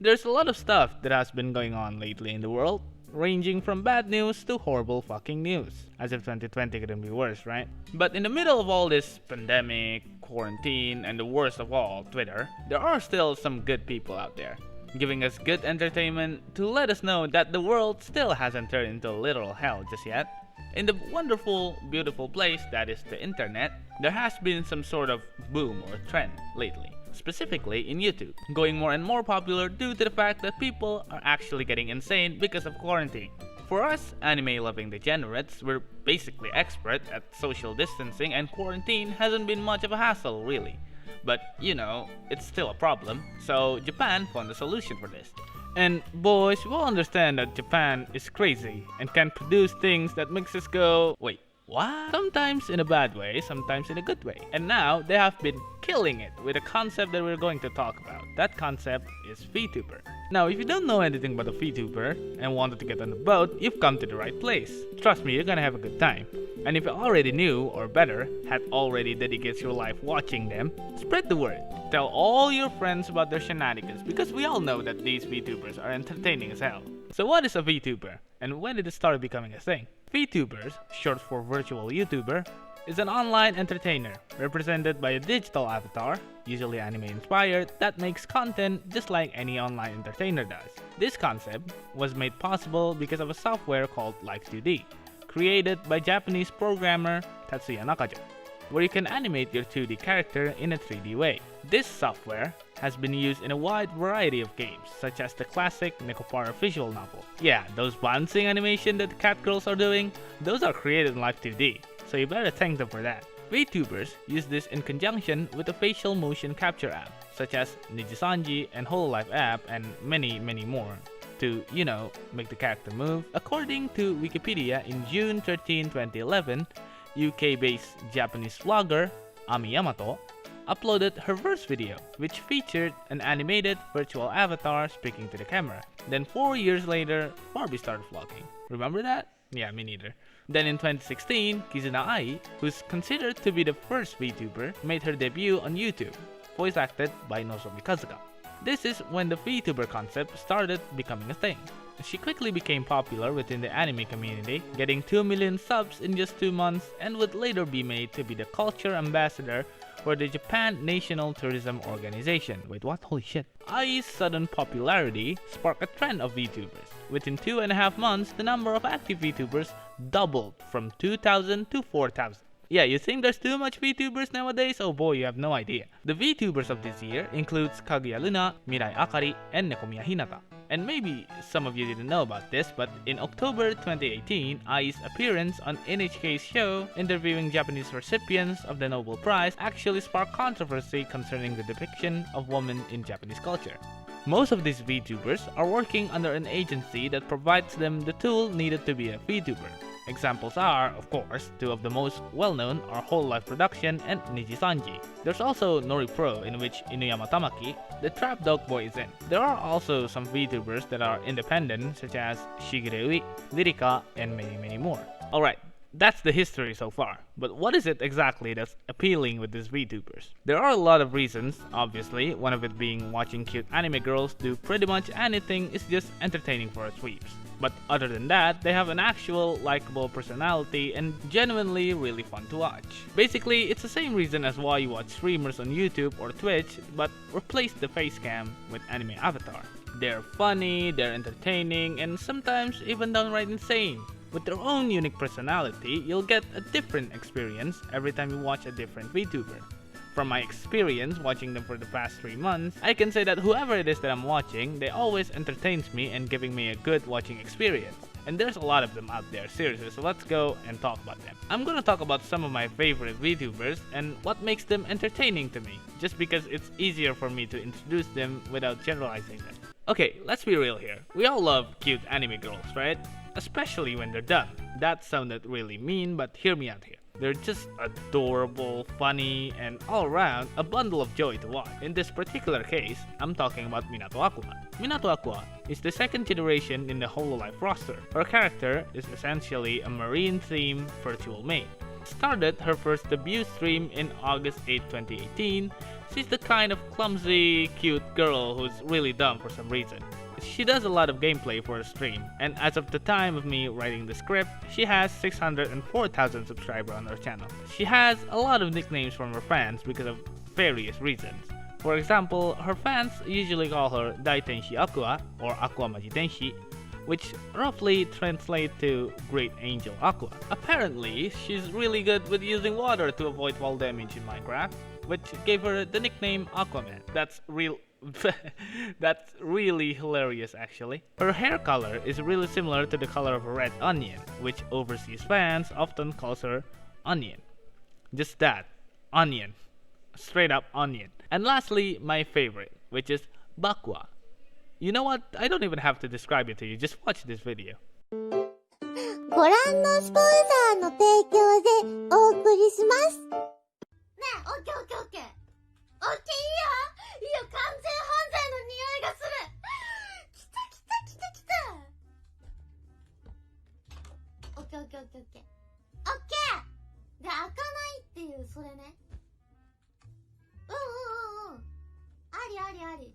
There's a lot of stuff that has been going on lately in the world, ranging from bad news to horrible fucking news. As if 2020 couldn't be worse, right? But in the middle of all this pandemic, quarantine, and the worst of all, Twitter, there are still some good people out there, giving us good entertainment to let us know that the world still hasn't turned into a literal hell just yet. In the wonderful, beautiful place that is the internet, there has been some sort of boom or trend lately, specifically in YouTube, going more and more popular due to the fact that people are actually getting insane because of quarantine. For us anime-loving degenerates, we're basically expert at social distancing, and quarantine hasn't been much of a hassle really. But, you know, it's still a problem, so Japan found a solution for this. And boys, we all understand that Japan is crazy and can produce things that makes us go, wait, what? Sometimes in a bad way, sometimes in a good way. And now they have been killing it with a concept that we're going to talk about. That concept is Vtuber. Now, if you don't know anything about a Vtuber and wanted to get on the boat, you've come to the right place. Trust me, you're gonna have a good time. And if you already knew, or better, had already dedicated your life watching them, spread the word. Tell all your friends about their shenanigans, because we all know that these Vtubers are entertaining as hell. So what is a Vtuber, and when did it start becoming a thing? Vtubers, short for virtual YouTuber, is an online entertainer represented by a digital avatar, usually anime inspired, that makes content just like any online entertainer does. This concept was made possible because of a software called Live 2D, created by Japanese programmer Tatsuya Nakaja, where you can animate your 2D character in a 3D way. This software has been used in a wide variety of games, such as the classic Nekopara visual novel. Yeah, those bouncing animation that the cat girls are doing, those are created in Live 2D, so you better thank them for that. VTubers use this in conjunction with a facial motion capture app, such as Nijisanji and Hololive app, and many more, to, you know, make the character move. According to Wikipedia, in June 13, 2011, UK-based Japanese vlogger Ami Yamato uploaded her first video, which featured an animated virtual avatar speaking to the camera. Then 4 years later, Barbie started vlogging. Remember that? Yeah, me neither. Then in 2016, Kizuna Ai, who's considered to be the first VTuber, made her debut on YouTube, voice acted by Nozomi Kazuka. This is when the VTuber concept started becoming a thing. She quickly became popular within the anime community, getting 2 million subs in just 2 months, and would later be made to be the culture ambassador for the Japan National Tourism Organization. Wait, what? Holy shit. Ai's sudden popularity sparked a trend of VTubers. Within 2.5 months, the number of active VTubers doubled from 2,000 to 4,000. Yeah, you think there's too much VTubers nowadays? Oh boy, you have no idea. The VTubers of this year includes Kaguya Luna, Mirai Akari, and Nekomiya Hinata. And maybe some of you didn't know about this, but in October 2018, Ai's appearance on NHK's show interviewing Japanese recipients of the Nobel Prize actually sparked controversy concerning the depiction of women in Japanese culture. Most of these VTubers are working under an agency that provides them the tool needed to be a VTuber. Examples are, of course, two of the most well-known are Hololive Production and Nijisanji. There's also Nori Pro, in which Inuyama Tamaki, the trap dog boy, is in. There are also some VTubers that are independent, such as Shigeru, Lirica, and many more. Alright, that's the history so far, but what is it exactly that's appealing with these VTubers? There are a lot of reasons, obviously, one of it being watching cute anime girls do pretty much anything is just entertaining for us weeps. But other than that, they have an actual likable personality and genuinely really fun to watch. Basically, it's the same reason as why you watch streamers on YouTube or Twitch, but replace the face cam with anime avatar. They're funny, they're entertaining, and sometimes even downright insane. With their own unique personality, you'll get a different experience every time you watch a different VTuber. From my experience watching them for the past 3 months, I can say that whoever it is that I'm watching, they always entertains me and giving me a good watching experience. And there's a lot of them out there, seriously, so let's go and talk about them. I'm gonna talk about some of my favorite VTubers and what makes them entertaining to me, just because it's easier for me to introduce them without generalizing them. Okay, let's be real here. We all love cute anime girls, right? Especially when they're done. That sounded really mean, but hear me out here. They're just adorable, funny, and all around a bundle of joy to watch. In this particular case, I'm talking about Minato Aqua. Minato Aqua is the second generation in the Hololive roster. Her character is essentially a marine-themed virtual maid. started her first debut stream in August 8, 2018. She's the kind of clumsy, cute girl who's really dumb for some reason. She does a lot of gameplay for her stream, and as of the time of me writing the script, she has 604,000 subscribers on her channel. She has a lot of nicknames from her fans because of various reasons. For example, her fans usually call her Daitenshi Aqua or Aqua Majitenshi, which roughly translates to Great Angel Aqua. Apparently, she's really good with using water to avoid fall damage in Minecraft, which gave her the nickname Aquaman. That's really hilarious actually. Her hair color is really similar to the color of a red onion, which overseas fans often calls her Onion. Just that, onion. Straight up onion. And lastly, my favorite, which is Baka. You know what? I don't even have to describe it to you. Just watch this video. ご覧のスポンサーの提供でお送りします。ねえ、オッケーオッケーオッケー。オッケーいいよ。いいよ、完全犯罪の匂いがする。来た来た来た来た。オッケーオッケーオッケーオッケー。オッケー。で、開かないっていうそれね。ありありあり。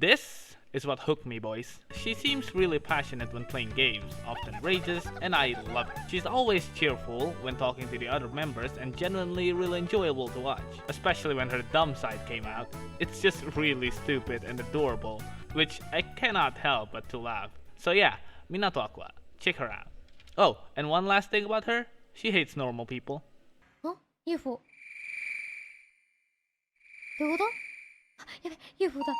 This is what hooked me, boys. She seems really passionate when playing games, often rages, and I love it. She's always cheerful when talking to the other members and genuinely really enjoyable to watch, especially when her dumb side came out. It's just really stupid and adorable, which I cannot help but to laugh. So yeah, Minato Aqua, check her out. Oh, and one last thing about her, she hates normal people. Huh? UFO. どういうこと？やべ、UFO だ。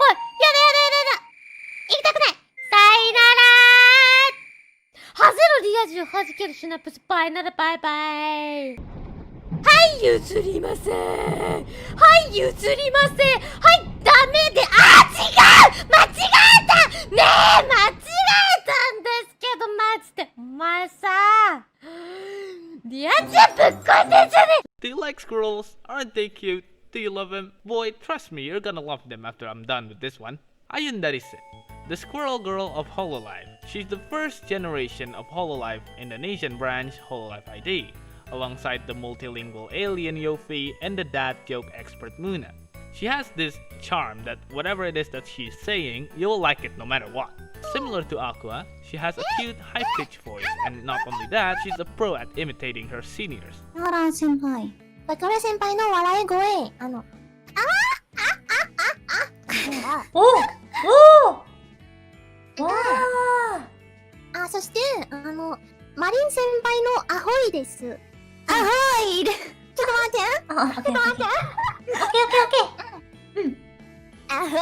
おい、やだ。行きたくない。さいならー。ハゼのリア充弾けるシナプスバイならバイバイ。はい譲りません。はい譲りません。はいダメで、違う間違えたねえ間違えたんですけどマジでお前さリア充ぶっこんでんじゃねえ。 Do you like squirrels? Aren't they cute? Do you love them? Boy, trust me, you're gonna love them after I'm done with this one. Ayun Darise, the squirrel girl of Hololive. She's the first generation of Hololive Indonesian branch Hololive ID, alongside the multilingual alien Yofi and the dad joke expert Muna. She has this charm that whatever it is that she's saying, you'll like it no matter what. Similar to Aqua, she has a cute high-pitched voice, and not only that, she's a pro at imitating her seniors. ほら先輩。バカラ先輩の笑い声、そして、マリン先輩のアホイです。アホイちょっと待って。ちょっと待って。オッケー。うん。アホイ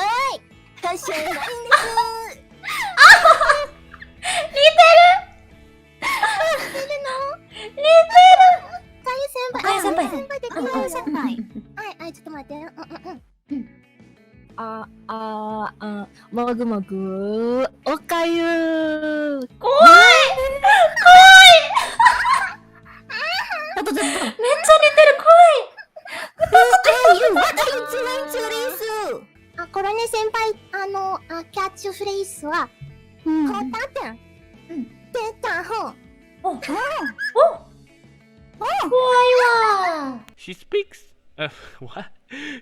ホシュマリンです。似てる先輩的な先輩。はい、ちょっと待って。もぐもぐ、おかゆ。怖い。めっちゃ似てる、怖い。これね、先輩、キャッチフレーズは、こうたってん。出たほう。She speaks. What?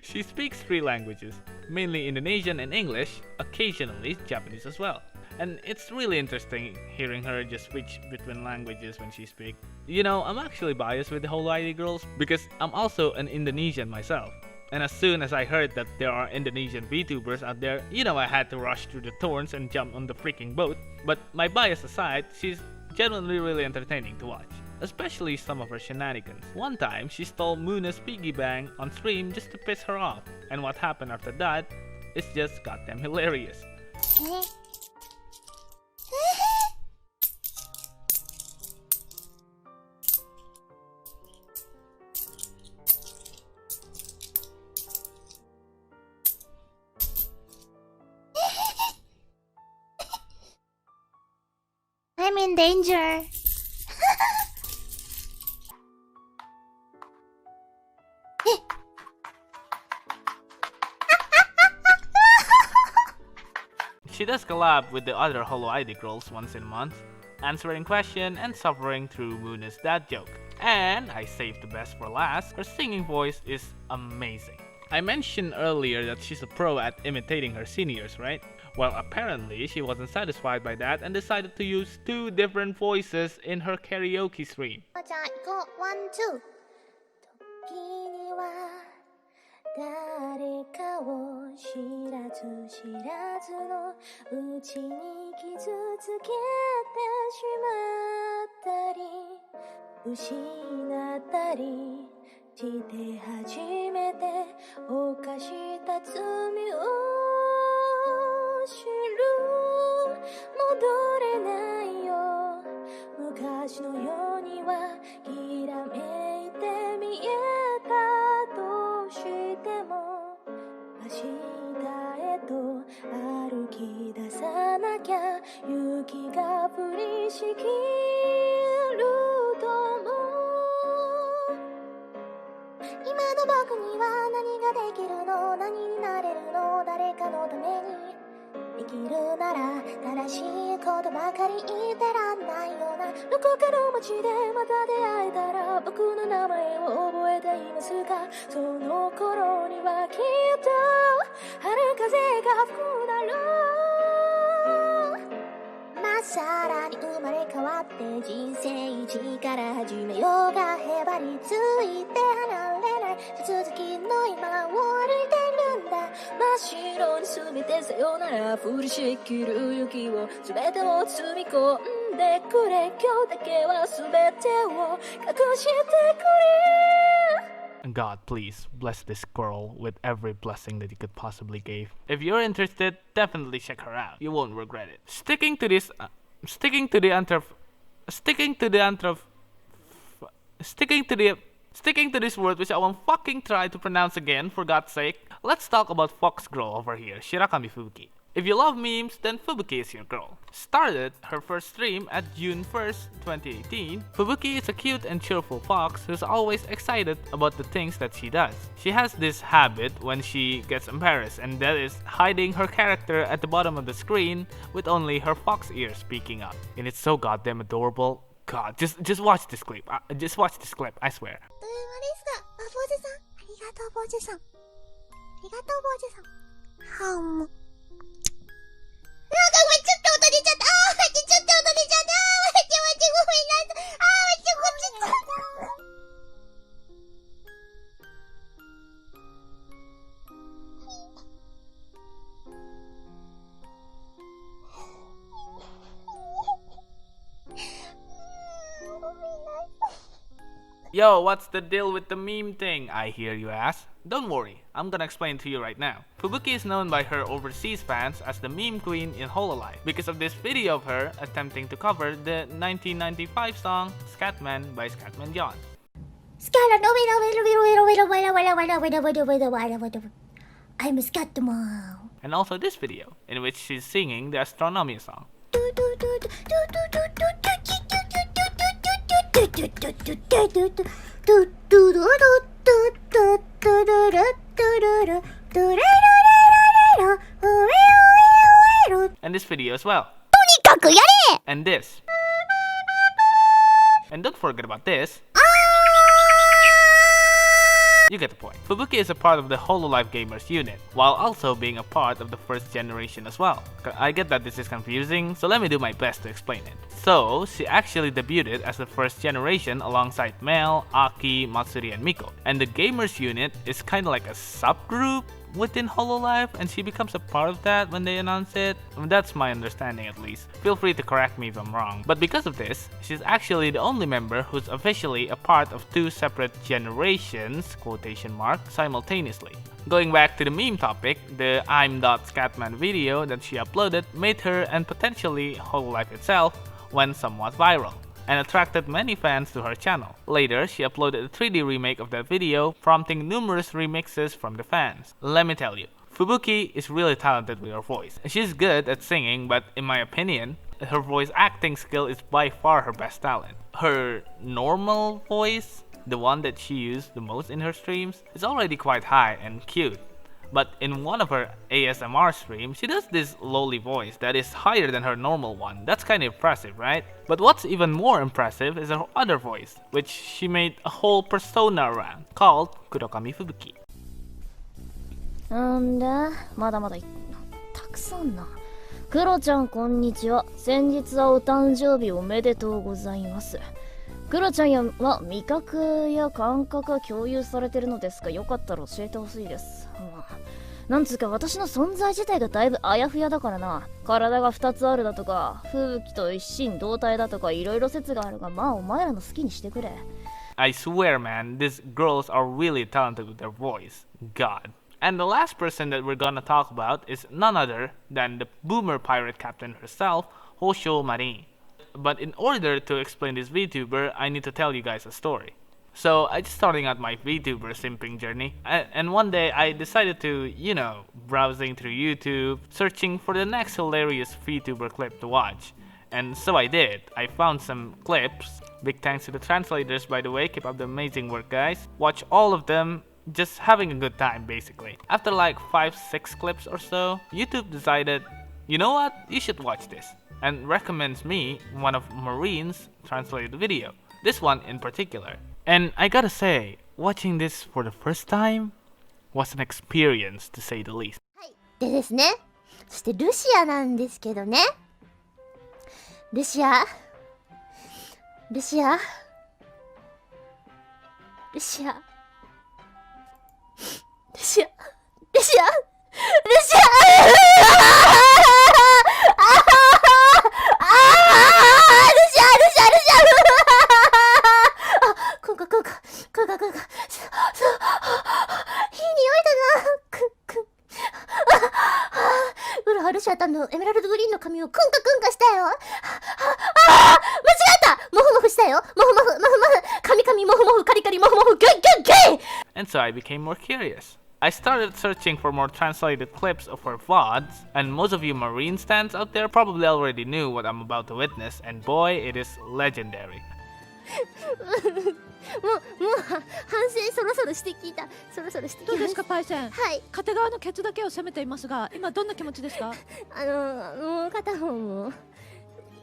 She speaks 3 languages, mainly Indonesian and English, occasionally Japanese as well. And it's really interesting hearing her just switch between languages when she speaks. You know, I'm actually biased with the Hololive girls because I'm also an Indonesian myself. And as soon as I heard that there are Indonesian VTubers out there, you know I had to rush through the thorns and jump on the freaking boat. But my bias aside, she's genuinely really entertaining to watch. Especially some of her shenanigans. One time, she stole Muna's piggy bank on stream just to piss her off. And what happened after that is just goddamn hilarious. I'm in danger. She does collab with the other Hololive girls once in a month, answering questions and suffering through Muna's dad joke. And I saved the best for last, her singing voice is amazing. I mentioned earlier that she's a pro at imitating her seniors, right? Well, apparently she wasn't satisfied by that and decided to use 2 different voices in her karaoke stream. 1, 2. 時には誰かを知らず知らずのうちに傷つけてしまったり失ったりして初めて犯した罪を知る戻れないよ昔のようにはきらめいて見えたとしても明日へと歩き出さなきゃ雪が降りしきると思う今の僕には何ができるの何になれるの誰かのために生きるなら正しいことばかり言ってらんないようなどこかの街でまた出会えたら僕の名前を覚えていますかその頃にはきっと春風が吹くだろうまっさらに生まれ変わって人生一から始めようがへばりついて離れない続きの今を歩いてるんだ真っ白に全てさよなら降りしきる雪を全てを包み込んでくれ今日だけは全てを隠してくれ God, please bless this girl with every blessing that you could possibly give. If you're interested, definitely check her out. You won't regret it. Sticking to this word which I won't fucking try to pronounce again, for God's sake. Let's talk about Fox Girl over here, Shirakami Fubuki. If you love memes, then Fubuki is your girl. Started her first stream at June 1st, 2018, Fubuki is a cute and cheerful fox who's always excited about the things that she does. She has this habit when she gets embarrassed, and that is hiding her character at the bottom of the screen with only her fox ears peeking up. And it's so goddamn adorable. God, just watch this clip. Just watch this clip, I swear. なんかごめん、ちょっと音出ちゃった。ちょっと音出ちゃった。待ってごめんなさい。待ってごめんなさい。Yo, what's the deal with the meme thing, I hear you ask? Don't worry, I'm gonna explain to you right now. Fubuki is known by her overseas fans as the meme queen in Hololive because of this video of her attempting to cover the 1995 song Scatman by Scatman John. I'm a Scatman. And also this video, in which she's singing the Astronomia song. And this video as well. And this. And don't forget about this. you get the point. Fubuki is a part of the Hololive gamers unit, while also being a part of the first generation as well. I get that this is confusing, so let me do my best to explain it. So, she actually debuted as the first generation alongside Mel, Aki, Matsuri, and Miko. And the gamers unit is kinda like a subgroup within Hololive, and she becomes a part of that when they announce it. That's my understanding at least. Feel free to correct me if I'm wrong. But because of this, she's actually the only member who's officially a part of two separate generations, quotation mark, simultaneously. Going back to the meme topic, the I'm.Scatman video that she uploaded made her and potentially Hololive itself went somewhat viral and attracted many fans to her channel. Later, she uploaded a 3D remake of that video, prompting numerous remixes from the fans. Let me tell you, Fubuki is really talented with her voice. She's good at singing, but in my opinion, her voice acting skill is by far her best talent. Her normal voice, the one that she used the most in her streams, is already quite high and cute. But in one of her ASMR streams, she does this lowly voice that is higher than her normal one. That's kind of impressive, right? But what's even more impressive is her other voice, which she made a whole persona around, called Shirakami Fubuki. なんだまだまだたくさんな。クロちゃんこんにちは。先日はお誕生日おめでとうございます。クロちゃんは味覚や感覚が共有されてるのですが、よかったら教えてほしいです。なんつうか私の存在自体がだいぶあやふやだからな。体が2つあるだとか、風紀と一心同体だとかいろいろ説があるが、まあお前らの好きにしてくれ。I swear man, these girls are really talented with their voice. God. And the last person that we're gonna talk about is none other than the boomer pirate captain herself, Hoshou Marine. But in order to explain this VTuber, I need to tell you guys a story. So I just starting out my VTuber simping journey, and one day I decided to, browsing through YouTube, searching for the next hilarious VTuber clip to watch. And so I did. I found some clips. Big thanks to the translators, by the way. Keep up the amazing work, guys. Watch all of them, just having a good time, basically. After like 5-6 clips or so, YouTube decided, you know what, you should watch this, and recommends me one of Marine's translated video. This one in particular. And I gotta say, watching this for the first time was an experience to say the least. はい。でですね、そしてルシアなんですけどね。ルシアルシアタンのエメラルドグリーンの髪をクンカクンカしたよ。間違えた。モフモフしたよ。モフモフカミカミモフモフカリカリモフモフグッグッグッ。 And so I became more curious. I started searching for more translated clips of her VODs, and most of you Marine stans out there probably already knew what I'm about to witness, and boy, it is legendary. もう反省そろそろしてきた。そろそろしてきた。どうですかパイセン。はい。片側のケツだけを責めていますが、今どんな気持ちですか？もう片方も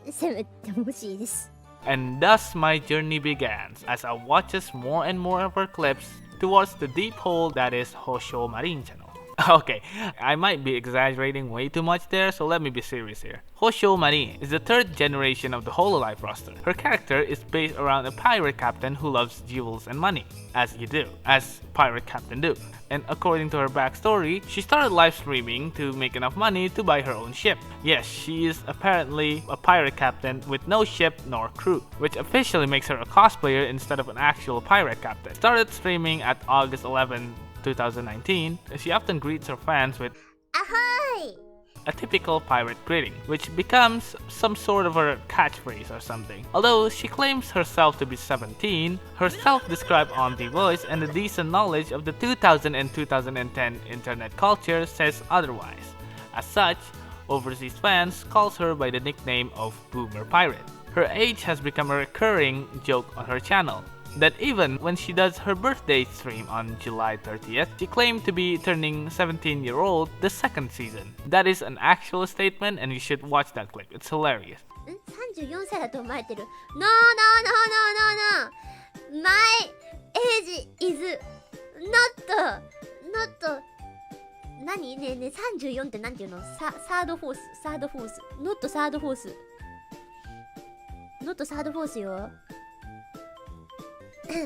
攻めてほしいです。 And thus my journey began as I watches more and more of her clips towards the deep hole that is Hoshou Marine channel. Okay, I might be exaggerating way too much there, so let me be serious here. Hoshou Marine is the third generation of the Hololive roster. Her character is based around a pirate captain who loves jewels and money, as pirate captain do. And according to her backstory, she started live streaming to make enough money to buy her own ship. Yes, she is apparently a pirate captain with no ship nor crew, which officially makes her a cosplayer instead of an actual pirate captain. Started streaming at August 11, 2019, she often greets her fans with Ahoy! a typical pirate greeting, which becomes some sort of her catchphrase or something. Although she claims herself to be 17, her self-described auntie voice and a decent knowledge of the 2000 and 2010 internet culture says otherwise. As such, overseas fans calls her by the nickname of Boomer Pirate. Her age has become a recurring joke on her channel, that even when she does her birthday stream on July 30th, she claimed to be turning 17-year-old the second season. That is an actual statement and you should watch that clip, it's hilarious. 34歳だと思われてる。No, no, no, no, no, no. My age is 何ねえねえ34ってなんていうの？サードフォースノットサードフォースよ。34?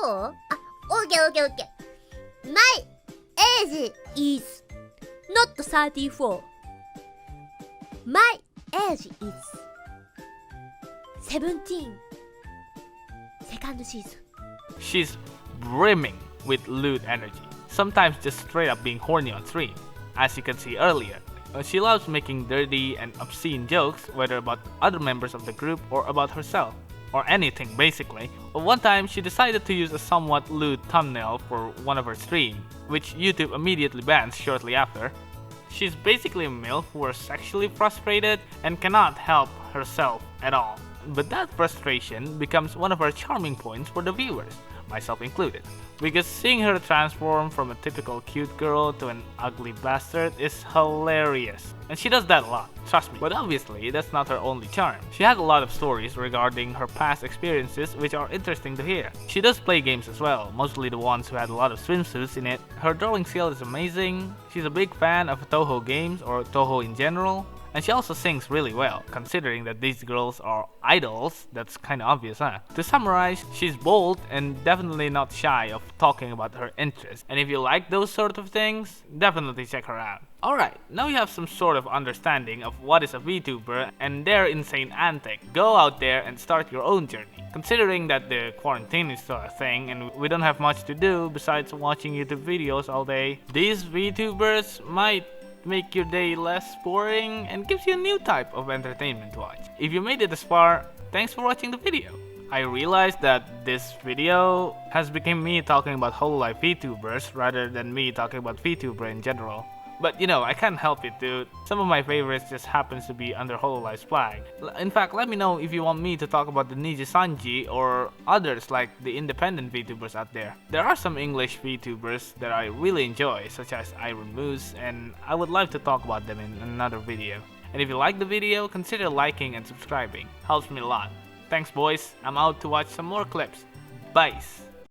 あ、オッケー。My age is not 34. My age is 17. Second season. She's brimming with lewd energy, sometimes just straight up being horny on stream. As you can see earlier, she loves making dirty and obscene jokes, whether about other members of the group or about herself, or anything basically. One time, she decided to use a somewhat lewd thumbnail for one of her streams, which YouTube immediately bans shortly after. She's basically a MILF who is sexually frustrated and cannot help herself at all. But that frustration becomes one of her charming points for the viewers, myself included, because seeing her transform from a typical cute girl to an ugly bastard is hilarious. And she does that a lot, trust me. But obviously, that's not her only charm. She had a lot of stories regarding her past experiences which are interesting to hear. She does play games as well, mostly the ones who had a lot of swimsuits in it. Her drawing skill is amazing. She's a big fan of Toho games, or Toho in general. And she also sings really well, considering that these girls are idols. That's kinda obvious, huh? To summarize, she's bold and definitely not shy of talking about her interests. And if you like those sort of things, definitely check her out. Alright, now you have some sort of understanding of what is a VTuber and their insane antic. Go out there and start your own journey. Considering that the quarantine is still a thing and we don't have much to do besides watching YouTube videos all day, these VTubers might make your day less boring and gives you a new type of entertainment to watch. If you made it this far, thanks for watching the video. I realized that this video has become me talking about Hololive Vtubers rather than me talking about Vtuber in general. But you know, I can't help it, dude. Some of my favorites just happens to be under Hololive's flag. In fact, let me know if you want me to talk about the Niji Sanji or others like the independent VTubers out there. There are some English VTubers that I really enjoy, such as Iron Moose, and I would like to talk about them in another video. And if you like the video, consider liking and subscribing. Helps me a lot. Thanks boys, I'm out to watch some more clips. Bye!